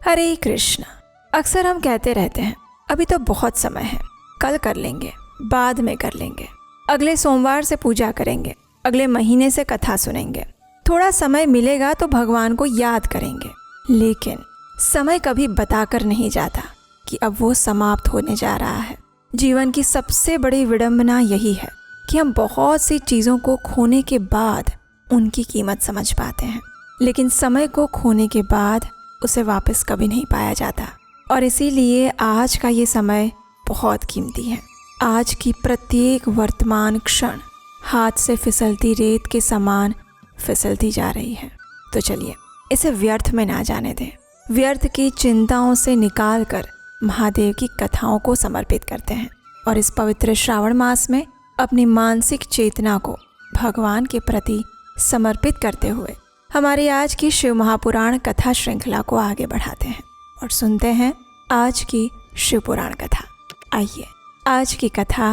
हरे कृष्ण। अक्सर हम कहते रहते हैं अभी तो बहुत समय है, कल कर लेंगे, बाद में कर लेंगे, अगले सोमवार से पूजा करेंगे, अगले महीने से कथा सुनेंगे, थोड़ा समय मिलेगा तो भगवान को याद करेंगे। लेकिन समय कभी बताकर नहीं जाता कि अब वो समाप्त होने जा रहा है। जीवन की सबसे बड़ी विडंबना यही है कि हम बहुत सी चीज़ों को खोने के बाद उनकी कीमत समझ पाते हैं, लेकिन समय को खोने के बाद उसे वापस कभी नहीं पाया जाता। और इसीलिए आज का ये समय बहुत कीमती है। आज की प्रत्येक वर्तमान क्षण हाथ से फिसलती रेत के समान फिसलती जा रही है। तो चलिए इसे व्यर्थ में ना जाने दें। व्यर्थ की चिंताओं से निकाल कर महादेव की कथाओं को समर्पित करते हैं और इस पवित्र श्रावण मास में अपनी मानसिक चेतना को भगवान के प्रति समर्पित करते हुए हमारी आज की शिव महापुराण कथा श्रृंखला को आगे बढ़ाते हैं और सुनते हैं आज की शिव पुराण कथा। आइए आज की कथा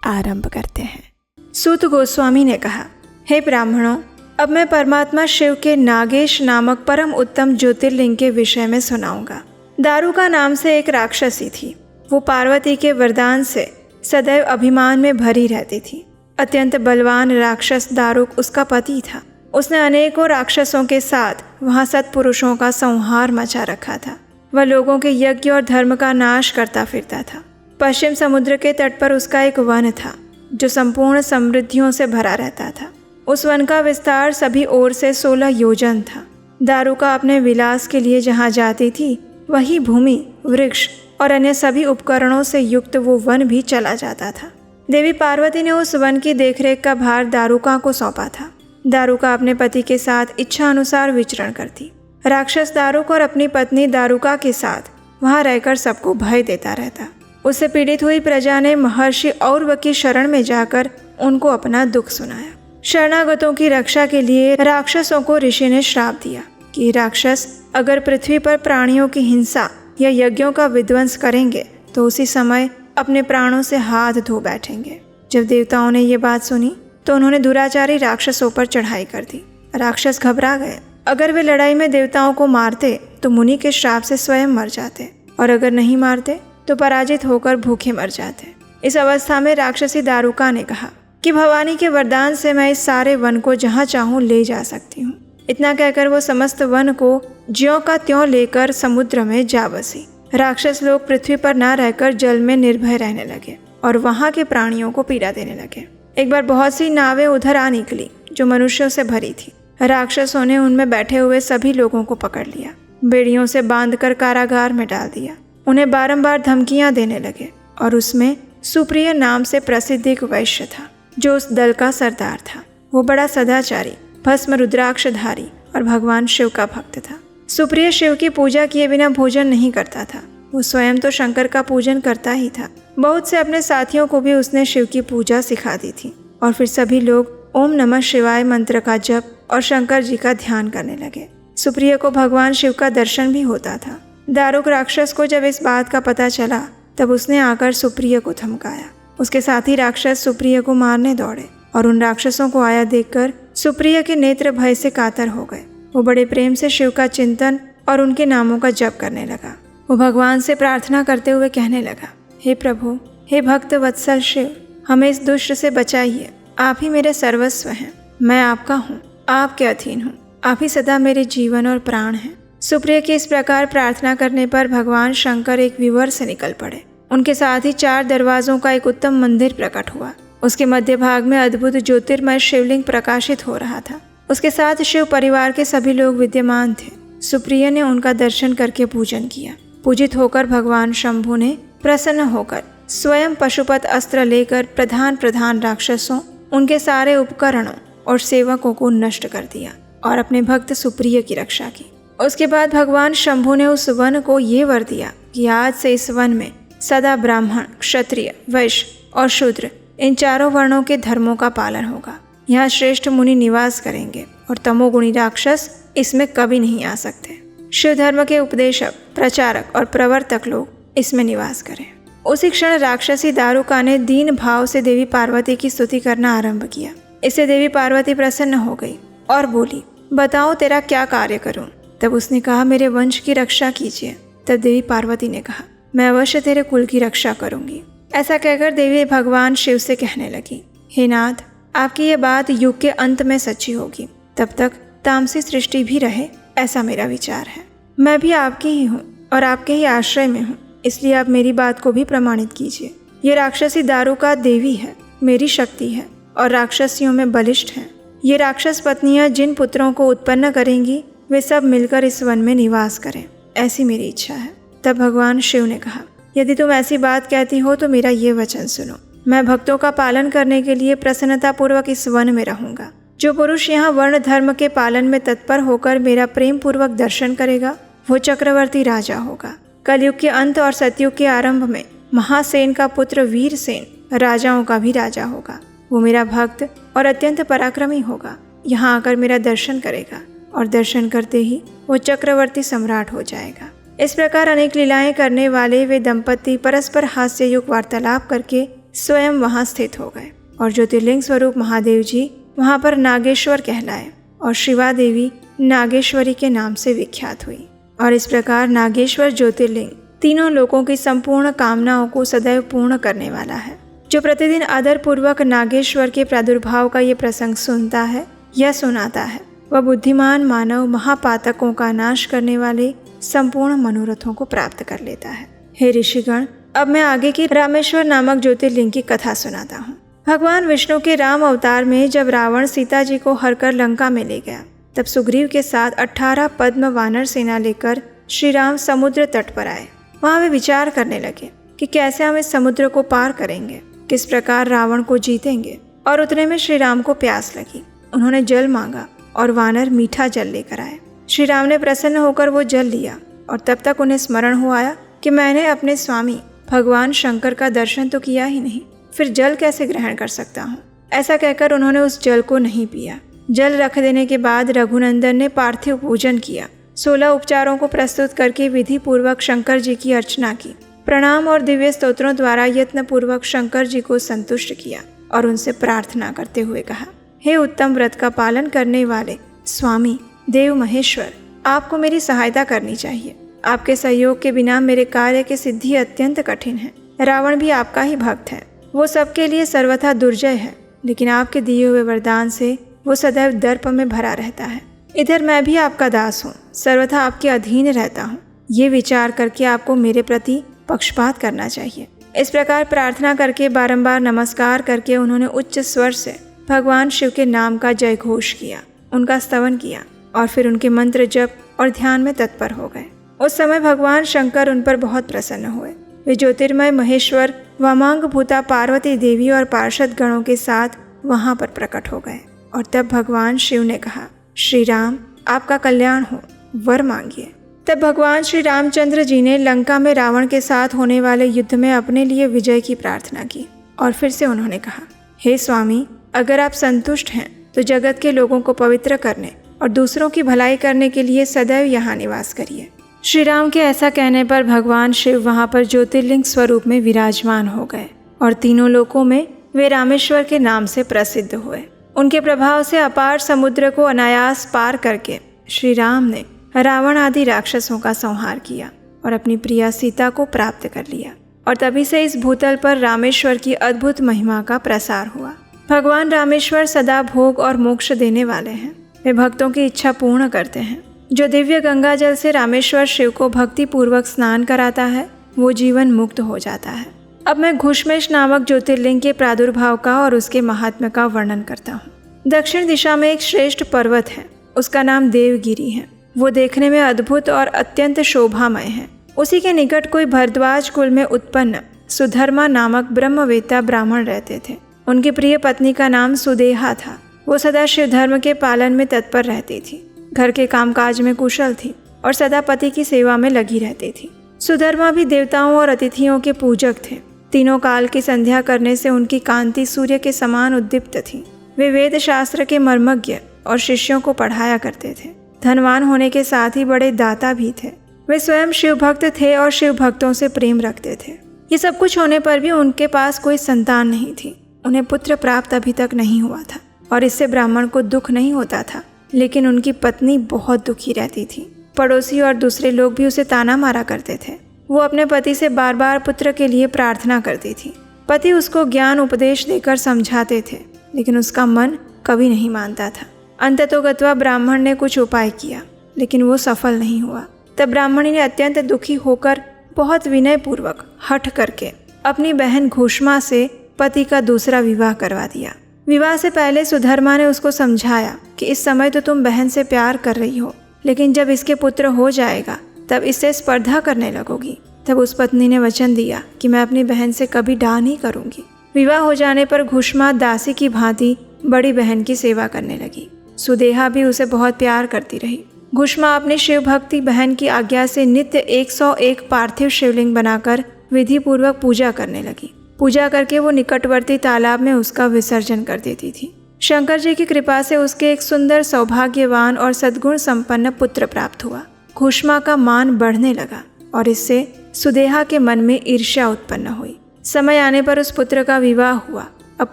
आरंभ करते हैं। सूत गोस्वामी ने कहा, हे ब्राह्मणों, अब मैं परमात्मा शिव के नागेश नामक परम उत्तम ज्योतिर्लिंग के विषय में सुनाऊंगा। दारुका नाम से एक राक्षसी थी। वो पार्वती के वरदान से सदैव अभिमान में भरी रहती थी। अत्यंत बलवान राक्षस दारुक उसका पति था। उसने अनेकों राक्षसों के साथ वहाँ सत्पुरुषों का संहार मचा रखा था। वह लोगों के यज्ञ और धर्म का नाश करता फिरता था। पश्चिम समुद्र के तट पर उसका एक वन था जो संपूर्ण समृद्धियों से भरा रहता था। उस वन का विस्तार सभी ओर से 16 योजन था। दारुका अपने विलास के लिए जहाँ जाती थी वही भूमि, वृक्ष और अन्य सभी उपकरणों से युक्त वो वन भी चला जाता था। देवी पार्वती ने उस वन की देखरेख का भार दारुका को सौंपा था। दारुका अपने पति के साथ इच्छा अनुसार विचरण करती। राक्षस दारुक और अपनी पत्नी दारुका के साथ वहाँ रहकर सबको भय देता रहता। उससे पीड़ित हुई प्रजा ने महर्षि औरव की शरण में जाकर उनको अपना दुख सुनाया। शरणागतों की रक्षा के लिए राक्षसों को ऋषि ने श्राप दिया कि राक्षस अगर पृथ्वी पर प्राणियों की हिंसा या यज्ञों का विध्वंस करेंगे तो उसी समय अपने प्राणों से हाथ धो बैठेंगे। जब देवताओं ने ये बात सुनी तो उन्होंने दुराचारी राक्षसों पर चढ़ाई कर दी। राक्षस घबरा गए। अगर वे लड़ाई में देवताओं को मारते तो मुनि के श्राप से स्वयं मर जाते और अगर नहीं मारते तो पराजित होकर भूखे मर जाते। इस अवस्था में राक्षसी दारुका ने कहा कि भवानी के वरदान से मैं इस सारे वन को जहाँ चाहूँ ले जा सकती हूँ। इतना कहकर वो समस्त वन को ज्यों का त्यों लेकर समुद्र में जा बसी। राक्षस लोग पृथ्वी पर न रहकर जल में निर्भय रहने लगे और वहाँ के प्राणियों को पीड़ा देने लगे। एक बार बहुत सी नावें उधर आ निकली जो मनुष्यों से भरी थी। राक्षसों ने उनमें बैठे हुए सभी लोगों को पकड़ लिया, बेड़ियों से बांधकर कारागार में डाल दिया। उन्हें बारंबार धमकियां देने लगे और उसमें सुप्रिय नाम से प्रसिद्ध एक वैश्य था जो उस दल का सरदार था। वो बड़ा सदाचारी, भस्म रुद्राक्षधारी और भगवान शिव का भक्त था। सुप्रिय शिव की पूजा किए बिना भोजन नहीं करता था। वो स्वयं तो शंकर का पूजन करता ही था। बहुत से अपने साथियों को भी उसने शिव की पूजा सिखा दी थी और फिर सभी लोग ओम नमः शिवाय मंत्र का जप और शंकर जी का ध्यान करने लगे। सुप्रिय को भगवान शिव का दर्शन भी होता था। दारुक राक्षस को जब इस बात का पता चला तब उसने आकर सुप्रिय को धमकाया। उसके साथी राक्षस सुप्रिय को मारने दौड़े और उन राक्षसों को आया देखकर सुप्रिय के नेत्र भय से कातर हो गए। वो बड़े प्रेम से शिव का चिंतन और उनके नामों का जप करने लगा। वो भगवान से प्रार्थना करते हुए कहने लगा, हे प्रभु, हे भक्त वत्सल शिव, हमें इस दुष्ट से बचाइए। आप ही मेरे सर्वस्व हैं। मैं आपका हूँ, आपके अधीन हूँ। आप ही सदा मेरे जीवन और प्राण हैं। सुप्रिय की इस प्रकार प्रार्थना करने पर भगवान शंकर एक विवर से निकल पड़े। उनके साथ ही 4 दरवाजों का एक उत्तम मंदिर प्रकट हुआ। उसके मध्य भाग में अद्भुत ज्योतिर्मय शिवलिंग प्रकाशित हो रहा था। उसके साथ शिव परिवार के सभी लोग विद्यमान थे। सुप्रिय ने उनका दर्शन करके पूजन किया। पूजित होकर भगवान शंभु ने प्रसन्न होकर स्वयं पशुपत अस्त्र लेकर प्रधान राक्षसों, उनके सारे उपकरणों और सेवकों को नष्ट कर दिया और अपने भक्त सुप्रिय की रक्षा की। उसके बाद भगवान शंभु ने उस वन को ये वर दिया कि आज से इस वन में सदा ब्राह्मण, क्षत्रिय, वैश्य और शूद्र, इन 4 वर्णों के धर्मों का पालन होगा। यहाँ श्रेष्ठ मुनि निवास करेंगे और तमोगुणी राक्षस इसमें कभी नहीं आ सकते। शिव धर्म के उपदेशक, प्रचारक और प्रवर्तक लोग इसमें निवास करें। उसी क्षण राक्षसी दारुका ने दीन भाव से देवी पार्वती की स्तुति करना आरंभ किया। इससे देवी पार्वती प्रसन्न हो गई और बोली, बताओ तेरा क्या कार्य करूं। तब उसने कहा, मेरे वंश की रक्षा कीजिए। तब देवी पार्वती ने कहा, मैं अवश्य तेरे कुल की रक्षा करूंगी। ऐसा कहकर देवी भगवान शिव से कहने लगी, हे नाथ, आपकी ये बात युग के अंत में सच्ची होगी, तब तक तामसी सृष्टि भी रहे, ऐसा मेरा विचार है। मैं भी आपकी ही हूँ और आपके ही आश्रय में हूँ, इसलिए आप मेरी बात को भी प्रमाणित कीजिए। ये राक्षसी दारुका देवी है, मेरी शक्ति है और राक्षसियों में बलिष्ठ है। ये राक्षस पत्नियां जिन पुत्रों को उत्पन्न करेंगी वे सब मिलकर इस वन में निवास करें, ऐसी मेरी इच्छा है। तब भगवान शिव ने कहा, यदि तुम ऐसी बात कहती हो तो मेरा ये वचन सुनो। मैं भक्तों का पालन करने के लिए प्रसन्नता पूर्वक इस वन में रहूंगा। जो पुरुष यहाँ वर्ण धर्म के पालन में तत्पर होकर मेरा प्रेम पूर्वक दर्शन करेगा वो चक्रवर्ती राजा होगा। कलयुग के अंत और सतयुग के आरंभ में महासेन का पुत्र वीरसेन राजाओं का भी राजा होगा। वो मेरा भक्त और अत्यंत पराक्रमी होगा। यहाँ आकर मेरा दर्शन करेगा और दर्शन करते ही वो चक्रवर्ती सम्राट हो जाएगा। इस प्रकार अनेक लीलाएं करने वाले वे दंपति परस्पर हास्ययुक्त वार्तालाप करके स्वयं वहां स्थित हो गए और ज्योतिर्लिंग स्वरूप महादेव जी वहां पर नागेश्वर कहलाए और शिवा देवी नागेश्वरी के नाम से विख्यात हुई। और इस प्रकार नागेश्वर ज्योतिर्लिंग तीनों लोगों की संपूर्ण कामनाओं को सदैव पूर्ण करने वाला है। जो प्रतिदिन आदर पूर्वक नागेश्वर के प्रादुर्भाव का ये प्रसंग सुनता है या सुनाता है वह बुद्धिमान मानव महापातकों का नाश करने वाले संपूर्ण मनोरथों को प्राप्त कर लेता है। हे ऋषिगण, अब मैं आगे की रामेश्वर नामक ज्योतिर्लिंग की कथा सुनाता हूँ। भगवान विष्णु के राम अवतार में जब रावण सीता जी को हरकर लंका में ले गया तब सुग्रीव के साथ 18 पद्म वानर सेना लेकर श्री राम समुद्र तट पर आए। वहाँ वे विचार करने लगे कि कैसे हम इस समुद्र को पार करेंगे, किस प्रकार रावण को जीतेंगे। और उतने में श्री राम को प्यास लगी। उन्होंने जल मांगा और वानर मीठा जल लेकर आए। श्री राम ने प्रसन्न होकर वो जल लिया और तब तक उन्हें स्मरण हो आया कि मैंने अपने स्वामी भगवान शंकर का दर्शन तो किया ही नहीं, फिर जल कैसे ग्रहण कर सकता हूँ। ऐसा कहकर उन्होंने उस जल को नहीं पिया। जल रख देने के बाद रघुनंदन ने पार्थिव पूजन किया। 16 उपचारों को प्रस्तुत करके विधि पूर्वक शंकर जी की अर्चना की। प्रणाम और दिव्य स्तोत्रों द्वारा यत्न पूर्वक शंकर जी को संतुष्ट किया और उनसे प्रार्थना करते हुए कहा, हे उत्तम व्रत का पालन करने वाले स्वामी देव महेश्वर, आपको मेरी सहायता करनी चाहिए। आपके सहयोग के बिना मेरे कार्य की सिद्धि अत्यंत कठिन है। रावण भी आपका ही भक्त है, वो सबके लिए सर्वथा दुर्जय है, लेकिन आपके दिए हुए वरदान से वो सदैव दर्प में भरा रहता है। इधर मैं भी आपका दास हूँ, सर्वथा आपके अधीन रहता हूँ। ये विचार करके आपको मेरे प्रति पक्षपात करना चाहिए। इस प्रकार प्रार्थना करके बारंबार नमस्कार करके उन्होंने उच्च स्वर से भगवान शिव के नाम का जय घोष किया, उनका स्तवन किया और फिर उनके मंत्र जप और ध्यान में तत्पर हो गए। उस समय भगवान शंकर उन पर बहुत प्रसन्न हुए। वे ज्योतिर्मय महेश्वर वामांग भूता पार्वती देवी और पार्षद गणों के साथ वहां पर प्रकट हो गए। और तब भगवान शिव ने कहा, श्री राम, आपका कल्याण हो, वर मांगिए। तब भगवान श्री रामचंद्र जी ने लंका में रावण के साथ होने वाले युद्ध में अपने लिए विजय की प्रार्थना की और फिर से उन्होंने कहा, हे स्वामी, अगर आप संतुष्ट हैं तो जगत के लोगों को पवित्र करने और दूसरों की भलाई करने के लिए सदैव यहाँ निवास करिए। श्री राम के ऐसा कहने पर भगवान शिव वहाँ पर ज्योतिर्लिंग स्वरूप में विराजमान हो गए और तीनों लोकों में वे रामेश्वर के नाम से प्रसिद्ध हुए। उनके प्रभाव से अपार समुद्र को अनायास पार करके श्री राम ने रावण आदि राक्षसों का संहार किया और अपनी प्रिया सीता को प्राप्त कर लिया। और तभी से इस भूतल पर रामेश्वर की अद्भुत महिमा का प्रसार हुआ। भगवान रामेश्वर सदा भोग और मोक्ष देने वाले हैं। वे भक्तों की इच्छा पूर्ण करते हैं। जो दिव्य गंगा जल से रामेश्वर शिव को भक्ति पूर्वक स्नान कराता है वो जीवन मुक्त हो जाता है। अब मैं घुश्मेश नामक ज्योतिर्लिंग के प्रादुर्भाव का और उसके महात्म्य का वर्णन करता हूँ। दक्षिण दिशा में एक श्रेष्ठ पर्वत है, उसका नाम देवगिरी है। वो देखने में अद्भुत और अत्यंत शोभामय है। उसी के निकट कोई भरद्वाज कुल में उत्पन्न सुधर्मा नामक ब्रह्मवेत्ता ब्राह्मण रहते थे। उनकी प्रिय पत्नी का नाम सुदेहा था। वो सदा शिव धर्म के पालन में तत्पर रहती थी, घर के कामकाज में कुशल थी और सदा पति की सेवा में लगी रहती थी। सुधर्मा भी देवताओं और अतिथियों के पूजक थे। तीनों काल की संध्या करने से उनकी कांति सूर्य के समान उद्दीप्त थी। वे वेद शास्त्र के मर्मज्ञ और शिष्यों को पढ़ाया करते थे। धनवान होने के साथ ही बड़े दाता भी थे। वे स्वयं शिव भक्त थे और शिव भक्तों से प्रेम रखते थे। ये सब कुछ होने पर भी उनके पास कोई संतान नहीं थी। उन्हें पुत्र प्राप्त अभी तक नहीं हुआ था और इससे ब्राह्मण को दुख नहीं होता था, लेकिन उनकी पत्नी बहुत दुखी रहती थी। पड़ोसी और दूसरे लोग भी उसे ताना मारा करते थे। वो अपने पति से बार बार पुत्र के लिए प्रार्थना करती थी। पति उसको ज्ञान उपदेश देकर समझाते थे, लेकिन उसका मन कभी नहीं मानता था। अंततोगत्वा ब्राह्मण ने कुछ उपाय किया, लेकिन वो सफल नहीं हुआ। तब ब्राह्मणी ने अत्यंत दुखी होकर बहुत विनयपूर्वक हठ करके अपनी बहन घुष्मा से पति का दूसरा विवाह करवा दिया। विवाह से पहले सुधर्मा ने उसको समझाया कि इस समय तो तुम बहन से प्यार कर रही हो, लेकिन जब इसके पुत्र हो जाएगा तब इससे स्पर्धा करने लगोगी। तब उस पत्नी ने वचन दिया कि मैं अपनी बहन से कभी डाह नहीं करूंगी। विवाह हो जाने पर घुष्मा दासी की भांति बड़ी बहन की सेवा करने लगी। सुदेहा भी उसे बहुत प्यार करती रही। घुष्मा अपनी शिव भक्ति बहन की आज्ञा से नित्य 101 पार्थिव शिवलिंग बनाकर विधि पूर्वक पूजा करने लगी। पूजा करके वो निकटवर्ती तालाब में उसका विसर्जन कर देती थी। शंकर जी की कृपा से उसके एक सुंदर, सौभाग्यवान और सद्गुण संपन्न पुत्र प्राप्त हुआ। घुष्मा का मान बढ़ने लगा और इससे सुदेहा के मन में ईर्ष्या उत्पन्न हुई। समय आने पर उस पुत्र का विवाह हुआ। अब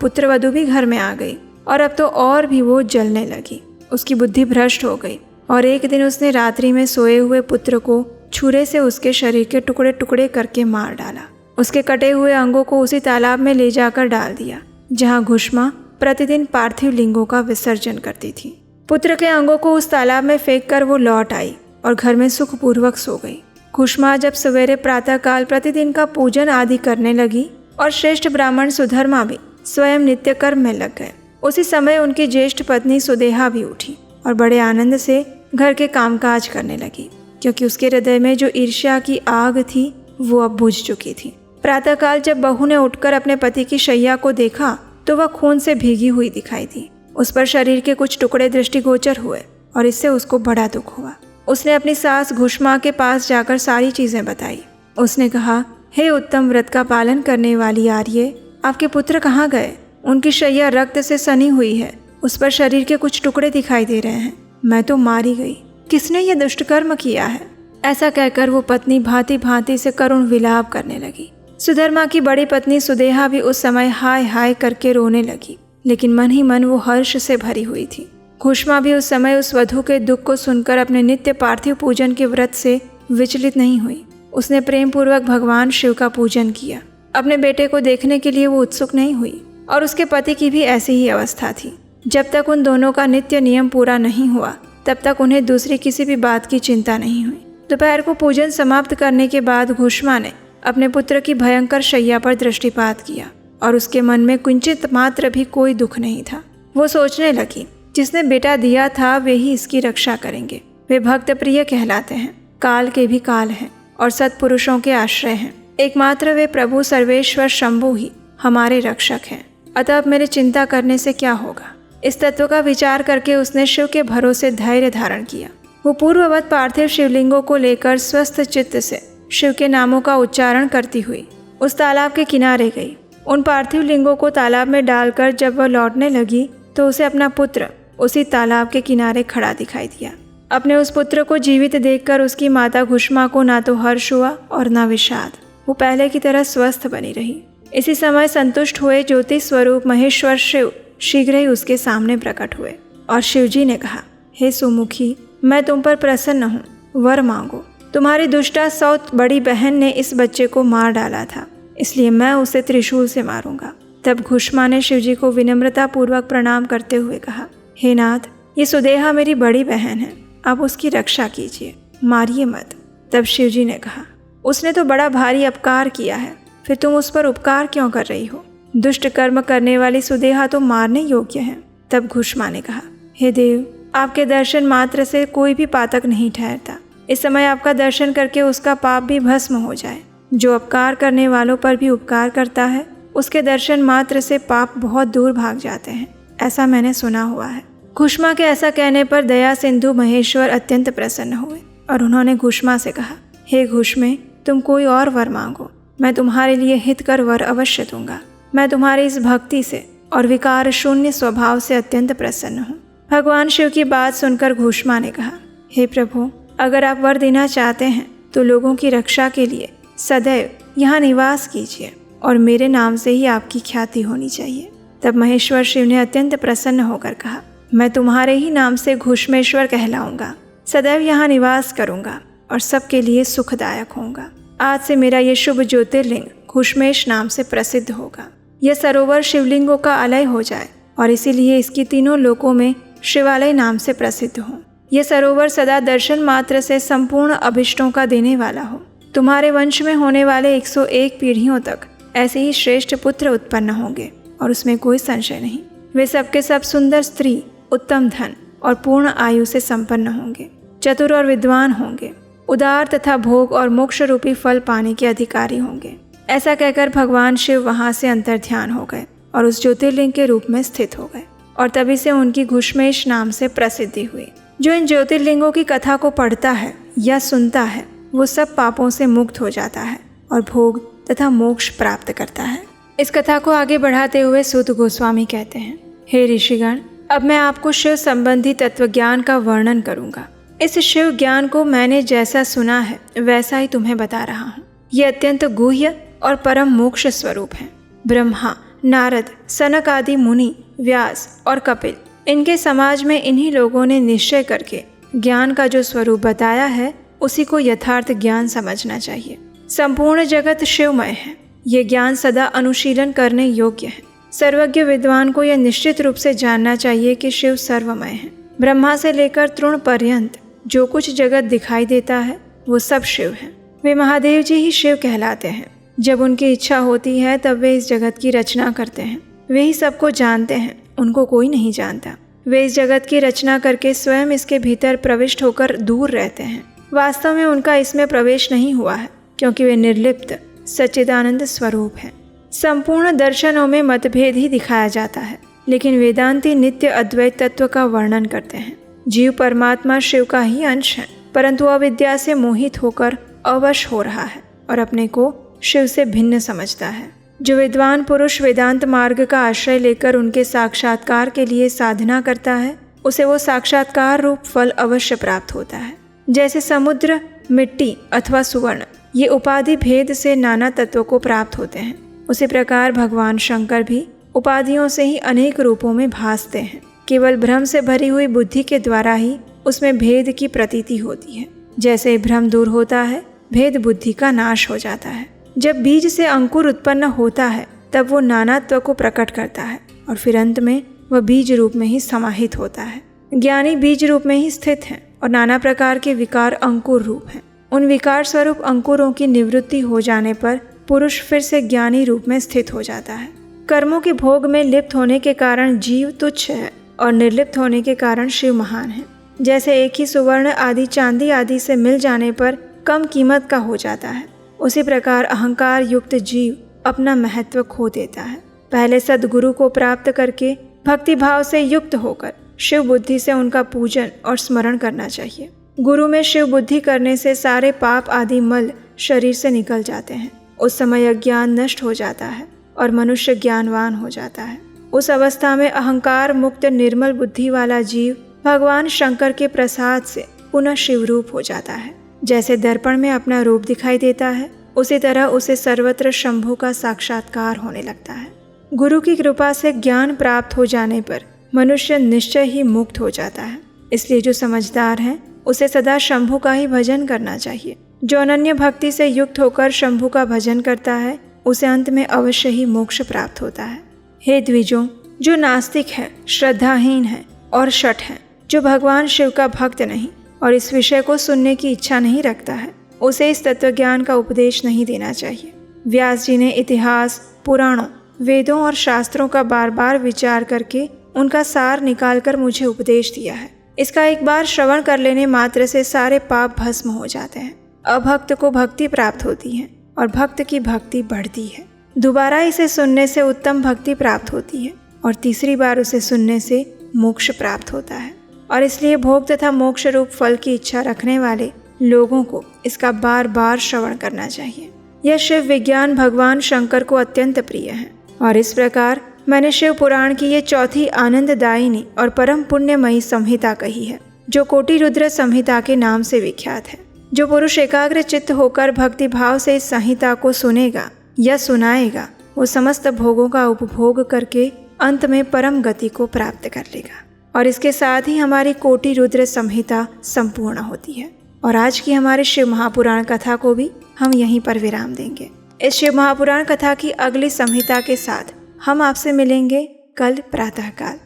पुत्रवधू भी घर में आ गई और अब तो और भी वो जलने लगी। उसकी बुद्धि भ्रष्ट हो गई और एक दिन उसने रात्रि में सोए हुए पुत्र को छुरे से उसके शरीर के टुकड़े टुकड़े करके मार डाला। उसके कटे हुए अंगों को उसी तालाब में ले जाकर डाल दिया जहाँ घुष्मा प्रतिदिन पार्थिव लिंगों का विसर्जन करती थी। पुत्र के अंगों को उस तालाब में फेंक कर वो लौट आई और घर में सुखपूर्वक सो गई। घुष्मा जब सवेरे प्रातःकाल प्रतिदिन का पूजन आदि करने लगी और श्रेष्ठ ब्राह्मण सुधर्मा भी स्वयं नित्य कर्म में लग गए, उसी समय उनकी ज्येष्ठ पत्नी सुदेहा भी उठी और बड़े आनंद से घर के कामकाज करने लगी, क्योंकि उसके हृदय में जो ईर्ष्या की आग थी वो अब बुझ चुकी थी। प्रातःकाल जब बहू ने उठकर अपने पति की शैया को देखा तो वह खून से भीगी हुई दिखाई दी। उस पर शरीर के कुछ टुकड़े दृष्टिगोचर हुए और इससे उसको बड़ा दुख हुआ। उसने अपनी सास घुष्मा के पास जाकर सारी चीजें बताई। उसने कहा, हे उत्तम व्रत का पालन करने वाली आर्ये, आपके पुत्र कहाँ गए? उनकी शैया रक्त से सनी हुई है, उस पर शरीर के कुछ टुकड़े दिखाई दे रहे हैं। मैं तो मारी गई, किसने ये दुष्टकर्म किया है? ऐसा कहकर वो पत्नी भांति भांति से करुण विलाप करने लगी। सुधर्मा की बड़ी पत्नी सुदेहा भी उस समय हाय हाय करके रोने लगी, लेकिन मन ही मन वो हर्ष से भरी हुई थी। घुष्मा भी उस समय उस वधू के दुख को सुनकर अपने नित्य पार्थिव पूजन के व्रत से विचलित नहीं हुई। उसने प्रेम पूर्वक भगवान शिव का पूजन किया। अपने बेटे को देखने के लिए वो उत्सुक नहीं हुई और उसके पति की भी ऐसी ही अवस्था थी। जब तक उन दोनों का नित्य नियम पूरा नहीं हुआ तब तक उन्हें दूसरी किसी भी बात की चिंता नहीं हुई। दोपहर को पूजन समाप्त करने के बाद घुष्मा ने अपने पुत्र की भयंकर शैया पर दृष्टिपात किया और उसके मन में किंचित मात्र भी कोई दुख नहीं था। वो सोचने लगी, जिसने बेटा दिया था वे ही इसकी रक्षा करेंगे। वे भक्त प्रिय कहलाते हैं, काल के भी काल हैं और सत्पुरुषों के आश्रय हैं। एकमात्र वे प्रभु सर्वेश्वर शंभु ही हमारे रक्षक हैं। अतः अब मेरे चिंता करने से क्या होगा? इस तत्व का विचार करके उसने शिव के भरोसे धैर्य धारण किया। वो पूर्ववत पार्थिव शिवलिंगों को लेकर स्वस्थ चित्त से शिव के नामों का उच्चारण करती हुई उस तालाब के किनारे गई। उन पार्थिव लिंगों को तालाब में डालकर जब वह लौटने लगी तो उसे अपना पुत्र उसी तालाब के किनारे खड़ा दिखाई दिया। अपने उस पुत्र को जीवित देखकर उसकी माता घुष्मा को ना तो हर्ष हुआ और ना विषाद। वो पहले की तरह स्वस्थ बनी रही। इसी समय संतुष्ट हुए ज्योति स्वरूप महेश्वर शिव शीघ्र ही उसके सामने प्रकट हुए और शिवजी ने कहा, हे सुमुखी, मैं तुम पर प्रसन्न हूँ, वर मांगो। तुम्हारी दुष्टा सौत बड़ी बहन ने इस बच्चे को मार डाला था, इसलिए मैं उसे त्रिशूल से मारूंगा। तब घुष्मा ने शिवजी को विनम्रता पूर्वक प्रणाम करते हुए कहा, हे नाथ, ये सुदेहा मेरी बड़ी बहन है, आप उसकी रक्षा कीजिए, मारिए मत। तब शिवजी ने कहा, उसने तो बड़ा भारी अपकार किया है, फिर तुम उस पर उपकार क्यों कर रही हो? दुष्ट कर्म करने वाली सुदेहा तो मारने योग्य है। तब घुष्मा ने कहा, हे देव, आपके दर्शन मात्र से कोई भी पातक नहीं ठहरता। इस समय आपका दर्शन करके उसका पाप भी भस्म हो जाए। जो अपकार करने वालों पर भी उपकार करता है, उसके दर्शन मात्र से पाप बहुत दूर भाग जाते हैं, ऐसा मैंने सुना हुआ है। घुष्मा के ऐसा कहने पर दया सिंधु महेश्वर अत्यंत प्रसन्न हुए और उन्होंने घुष्मा से कहा, हे घुष्मे, तुम कोई और वर मांगो, मैं तुम्हारे लिए हितकर वर अवश्य दूंगा। मैं तुम्हारी इस भक्ति से और विकार शून्य स्वभाव से अत्यंत प्रसन्न हूँ। भगवान शिव की बात सुनकर घुष्मा ने कहा, हे प्रभु, अगर आप वर देना चाहते हैं तो लोगों की रक्षा के लिए सदैव यहाँ निवास कीजिए और मेरे नाम से ही आपकी ख्याति होनी चाहिए। तब महेश्वर शिव ने अत्यंत प्रसन्न होकर कहा, मैं तुम्हारे ही नाम से घुष्मेश्वर कहलाऊंगा सदैव यहाँ निवास करूँगा और सबके लिए सुखदायक होऊंगा। आज से मेरा ये शुभ ज्योतिर्लिंग घुश्मेश नाम से प्रसिद्ध होगा। यह सरोवर शिवलिंगों का आलय हो जाए और इसीलिए इसकी तीनों लोकों में शिवालय नाम से प्रसिद्ध हो। यह सरोवर सदा दर्शन मात्र से संपूर्ण अभिष्टों का देने वाला हो। तुम्हारे वंश में होने वाले 101 पीढ़ियों तक ऐसे ही श्रेष्ठ पुत्र उत्पन्न होंगे और उसमें कोई संशय नहीं। वे सबके सब सुंदर स्त्री, उत्तम धन और पूर्ण आयु से संपन्न होंगे, चतुर और विद्वान होंगे, उदार तथा भोग और मोक्ष रूपी फल पाने के अधिकारी होंगे। ऐसा कहकर भगवान शिव वहां से अंतर्ध्यान हो गए और उस ज्योतिर्लिंग के रूप में स्थित हो गए और तभी से उनकी घुश्मेश नाम से प्रसिद्धि हुई। जो इन ज्योतिर्लिंगों की कथा को पढ़ता है या सुनता है वो सब पापों से मुक्त हो जाता है और भोग तथा मोक्ष प्राप्त करता है। इस कथा को आगे बढ़ाते हुए सूत गोस्वामी कहते हैं, हे ऋषिगण, अब मैं आपको शिव संबंधी तत्वज्ञान का वर्णन करूंगा। इस शिव ज्ञान को मैंने जैसा सुना है वैसा ही तुम्हें बता रहा हूँ। ये अत्यंत गुह्य और परम मोक्ष स्वरूप है। ब्रह्मा, नारद, सनक आदि मुनि, व्यास और कपिल, इनके समाज में इन्हीं लोगों ने निश्चय करके ज्ञान का जो स्वरूप बताया है उसी को यथार्थ ज्ञान समझना चाहिए। संपूर्ण जगत शिवमय है। ये ज्ञान सदा अनुशीलन करने योग्य है। सर्वज्ञ विद्वान को यह निश्चित रूप से जानना चाहिए कि शिव सर्वमय है। ब्रह्मा से लेकर तृण पर्यंत जो कुछ जगत दिखाई देता है वो सब शिव है। वे महादेव जी ही शिव कहलाते हैं। जब उनकी इच्छा होती है तब वे इस जगत की रचना करते हैं। वे ही सबको जानते हैं, उनको कोई नहीं जानता। वे इस जगत की रचना करके स्वयं इसके भीतर प्रविष्ट होकर दूर रहते हैं। वास्तव में उनका इसमें प्रवेश नहीं हुआ है क्योंकि वे निर्लिप्त सच्चिदानंद स्वरूप है। संपूर्ण दर्शनों में मतभेद ही दिखाया जाता है, लेकिन वेदांती नित्य अद्वैत तत्व का वर्णन करते हैं। जीव परमात्मा शिव का ही अंश है, परंतु अविद्या से मोहित होकर अवश हो रहा है और अपने को शिव से भिन्न समझता है। जो विद्वान पुरुष वेदांत मार्ग का आश्रय लेकर उनके साक्षात्कार के लिए साधना करता है उसे वो साक्षात्कार रूप फल अवश्य प्राप्त होता है। जैसे समुद्र, मिट्टी अथवा सुवर्ण ये उपाधि भेद से नाना तत्वों को प्राप्त होते हैं, उसी प्रकार भगवान शंकर भी उपाधियों से ही अनेक रूपों में भासते हैं। केवल भ्रम से भरी हुई बुद्धि के द्वारा ही उसमें भेद की प्रतीति होती है। जैसे भ्रम दूर होता है, भेद बुद्धि का नाश हो जाता है। जब बीज से अंकुर उत्पन्न होता है तब वो नानात्व को प्रकट करता है और फिर अंत में वह बीज रूप में ही समाहित होता है। ज्ञानी बीज रूप में ही स्थित है और नाना प्रकार के विकार अंकुर रूप हैं। उन विकार स्वरूप अंकुरों की निवृत्ति हो जाने पर पुरुष फिर से ज्ञानी रूप में स्थित हो जाता है। कर्मों के भोग में लिप्त होने के कारण जीव तुच्छ है और निर्लिप्त होने के कारण शिव महान है। जैसे एक ही सुवर्ण आदि चांदी आदि से मिल जाने पर कम कीमत का हो जाता है, उसी प्रकार अहंकार युक्त जीव अपना महत्व खो देता है। पहले सद्गुरु को प्राप्त करके भक्ति भाव से युक्त होकर शिव बुद्धि से उनका पूजन और स्मरण करना चाहिए। गुरु में शिव बुद्धि करने से सारे पाप आदि मल शरीर से निकल जाते हैं। उस समय अज्ञान नष्ट हो जाता है और मनुष्य ज्ञानवान हो जाता है। उस अवस्था में अहंकार मुक्त निर्मल बुद्धि वाला जीव भगवान शंकर के प्रसाद से पुनः शिव रूप हो जाता है। जैसे दर्पण में अपना रूप दिखाई देता है उसी तरह उसे सर्वत्र शंभु का साक्षात्कार होने लगता है। गुरु की कृपा से ज्ञान प्राप्त हो जाने पर मनुष्य निश्चय ही मुक्त हो जाता है। इसलिए जो समझदार है उसे सदा शंभु का ही भजन करना चाहिए। जो अनन्य भक्ति से युक्त होकर शंभु का भजन करता है उसे अंत में अवश्य ही मोक्ष प्राप्त होता है। हे द्विजों, जो नास्तिक है, श्रद्धाहीन है और शठ है, जो भगवान शिव का भक्त नहीं और इस विषय को सुनने की इच्छा नहीं रखता है, उसे इस तत्वज्ञान का उपदेश नहीं देना चाहिए। व्यास जी ने इतिहास, पुराणों, वेदों और शास्त्रों का बार बार विचार करके उनका सार निकालकर मुझे उपदेश दिया है। इसका एक बार श्रवण कर लेने मात्र से सारे पाप भस्म हो जाते हैं। अभक्त को भक्ति प्राप्त होती है और भक्त की भक्ति बढ़ती है। दोबारा इसे सुनने से उत्तम भक्ति प्राप्त होती है और तीसरी बार उसे सुनने से मोक्ष प्राप्त होता है। और इसलिए भोग तथा मोक्ष रूप फल की इच्छा रखने वाले लोगों को इसका बार बार श्रवण करना चाहिए। यह शिव विज्ञान भगवान शंकर को अत्यंत प्रिय है और इस प्रकार मैंने शिव पुराण की ये चौथी आनंददायिनी और परम पुण्यमयी संहिता कही है, जो कोटि रुद्र संहिता के नाम से विख्यात है। जो पुरुष एकाग्र चित्त होकर भक्ति भाव से इस संहिता को सुनेगा या सुनाएगा वो समस्त भोगों का उपभोग करके अंत में परम गति को प्राप्त कर लेगा। और इसके साथ ही हमारी कोटि रुद्र संहिता संपूर्ण होती है। और आज की हमारे शिव महापुराण कथा को भी हम यहीं पर विराम देंगे। इस शिव महापुराण कथा की अगली संहिता के साथ हम आपसे मिलेंगे कल प्रातःकाल।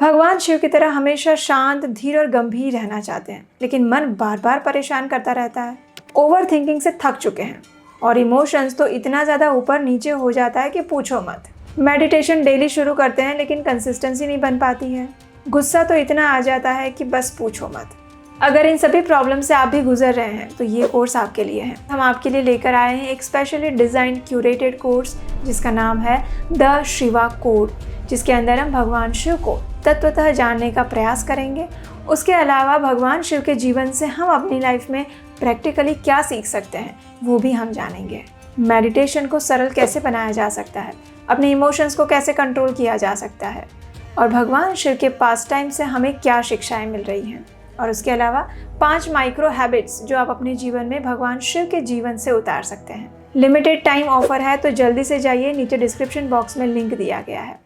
भगवान शिव की तरह हमेशा शांत, धीर और गंभीर रहना चाहते हैं, लेकिन मन बार बार परेशान करता रहता है। ओवर थिंकिंग से थक चुके हैं और इमोशंस तो इतना ज़्यादा ऊपर नीचे हो जाता है कि पूछो मत। मेडिटेशन डेली शुरू करते हैं लेकिन कंसिस्टेंसी नहीं बन पाती है। गुस्सा तो इतना आ जाता है कि बस पूछो मत। अगर इन सभी प्रॉब्लम से आप भी गुजर रहे हैं तो ये कोर्स आपके लिए है। हम आपके लिए लेकर आए हैं एक स्पेशली डिज़ाइन क्यूरेटेड कोर्स जिसका नाम है द शिवा कोड, जिसके अंदर हम भगवान शिव को तत्वतः जानने का प्रयास करेंगे। उसके अलावा भगवान शिव के जीवन से हम अपनी लाइफ में प्रैक्टिकली क्या सीख सकते हैं वो भी हम जानेंगे। मेडिटेशन को सरल कैसे बनाया जा सकता है, अपने इमोशंस को कैसे कंट्रोल किया जा सकता है, और भगवान शिव के पास टाइम से हमें क्या शिक्षाएं मिल रही हैं। और उसके अलावा 5 माइक्रो हैबिट्स जो आप अपने जीवन में भगवान शिव के जीवन से उतार सकते हैं। लिमिटेड टाइम ऑफर है तो जल्दी से जाइए, नीचे डिस्क्रिप्शन बॉक्स में लिंक दिया गया है।